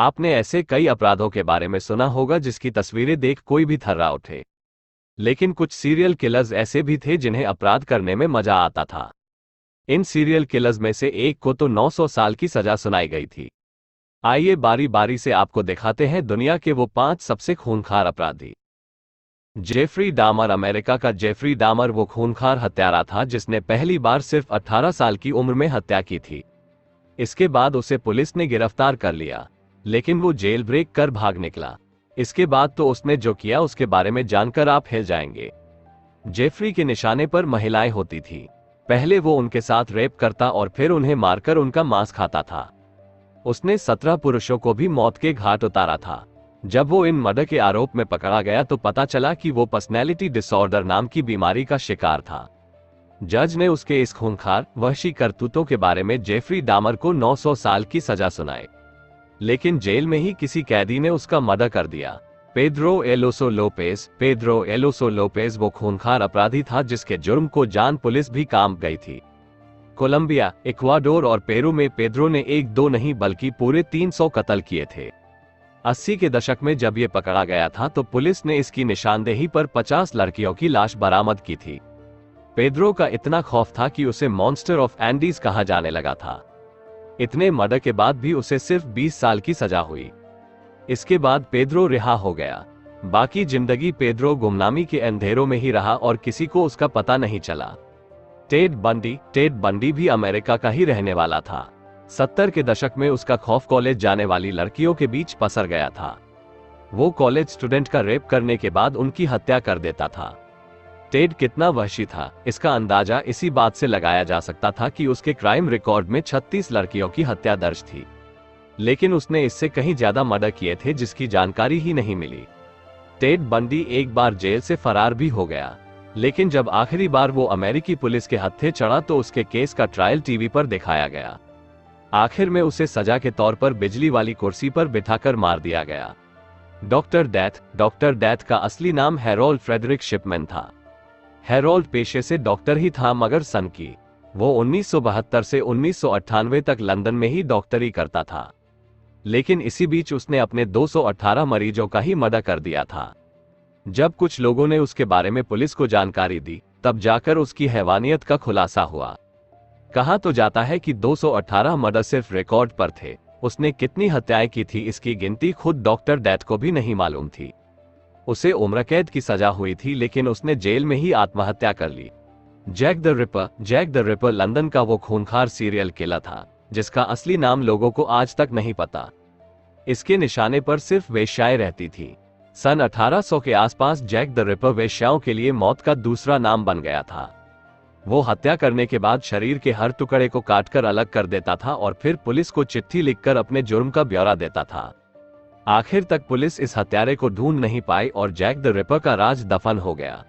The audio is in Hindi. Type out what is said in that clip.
आपने ऐसे कई अपराधों के बारे में सुना होगा जिसकी तस्वीरें देख कोई भी थर्रा उठे, लेकिन कुछ सीरियल किलर्स ऐसे भी थे जिन्हें अपराध करने में मजा आता था। इन सीरियल किलर्स में से एक को तो 900 साल की सजा सुनाई गई थी। आइए बारी बारी से आपको दिखाते हैं दुनिया के वो 5 सबसे खूंखार अपराधी। जेफरी डामर। अमेरिका का जेफरी डामर वो खूंखार हत्यारा था जिसने पहली बार सिर्फ 18 साल की उम्र में हत्या की थी। इसके बाद उसे पुलिस ने गिरफ्तार कर लिया, लेकिन वो जेल ब्रेक कर भाग निकला। इसके बाद तो उसने जो किया उसके बारे में जानकर आप हिल जाएंगे। जेफरी के निशाने पर महिलाएं होती थी। पहले वो उनके साथ रेप करता और फिर उन्हें मारकर उनका मांस खाता था। उसने 17 पुरुषों को भी मौत के घाट उतारा था। जब वो इन मर्डर के आरोप में पकड़ा गया तो पता चला कि वो पर्सनैलिटी डिसऑर्डर नाम की बीमारी का शिकार था। जज ने उसके इस खूंखार वहशी करतूतों के बारे में जेफरी डामर को 900 साल की सजा सुनाई, लेकिन जेल में ही किसी कैदी ने उसका मर्डर कर दिया। Pedro Alonso Lopez. Pedro Alonso Lopez वो खूंखार अपराधी था जिसके जुर्म को जान पुलिस भी काम गई थी। कोलंबिया, इक्वाडोर और पेरू में पेड्रो ने 1-2 नहीं बल्कि पूरे 300 कत्ल किए थे। 80 के दशक में जब ये पकड़ा गया था तो पुलिस ने इसकी निशानदेही पर 50 लड़कियों की लाश बरामद की थी। पेड्रो का इतना खौफ था कि उसे मॉन्स्टर ऑफ एंडीज कहा जाने लगा था। इतने मर्डर के बाद भी उसे सिर्फ 20 साल की सजा हुई। इसके बाद पेड्रो रिहा हो गया। बाकी जिंदगी पेड्रो गुमनामी के अंधेरों में ही रहा और किसी को उसका पता नहीं चला। Ted Bundy. टेड बंडी भी अमेरिका का ही रहने वाला था। 70 के दशक में उसका खौफ कॉलेज जाने वाली लड़कियों के बीच पसर गया था। वो कॉलेज स्टूडेंट का रेप करने के बाद उनकी हत्या कर देता था। टेड कितना वहशी था इसका अंदाजा इसी बात से लगाया जा सकता था कि उसके क्राइम रिकॉर्ड में 36 लड़कियों की हत्या दर्ज थी, लेकिन उसने इससे कहीं ज्यादा मर्डर किए थे जिसकी जानकारी ही नहीं मिली। टेड बंडी एक बार जेल से फरार भी हो गया, लेकिन जब आखिरी बार वो अमेरिकी पुलिस के हत्थे चढ़ा तो उसके केस का ट्रायल टीवी पर दिखाया गया। आखिर में उसे सजा के तौर पर बिजली वाली कुर्सी पर बिठाकर मार दिया गया। Doctor death. डॉक्टर डेथ का असली नाम हैरोल्ड फ्रेडरिक शिपमैन था। हैरोल्ड पेशे से डॉक्टर ही था, मगर सन की वो 1972 से 1998 तक लंदन में ही डॉक्टरी करता था, लेकिन इसी बीच उसने अपने 218 मरीजों का ही मर्डर कर दिया था। जब कुछ लोगों ने उसके बारे में पुलिस को जानकारी दी तब जाकर उसकी हैवानियत का खुलासा हुआ। कहा तो जाता है कि 218 मर्डर सिर्फ रिकॉर्ड पर थे। उसने कितनी हत्याएं की थी इसकी गिनती खुद डॉक्टर डेथ को भी नहीं मालूम थी। उसे उम्र कैद की सजा हुई थी, लेकिन उसने जेल में ही आत्महत्या कर ली। Jack the Ripper. Jack the Ripper London का वो खूंखार सीरियल किलर था जिसका असली नाम लोगों को आज तक नहीं पता। इसके निशाने पर सिर्फ वेश्याएं रहती थी। सन 1800 के आसपास जैक द रिपर वेश्याओं के लिए मौत का दूसरा नाम बन गया था। वो हत्या करने के बाद शरीर के हर टुकड़े को काटकर अलग कर देता था और फिर पुलिस को चिट्ठी लिखकर अपने जुर्म का ब्यौरा देता था। आखिर तक पुलिस इस हत्यारे को ढूंढ नहीं पाई और जैक द रिपर का राज दफन हो गया।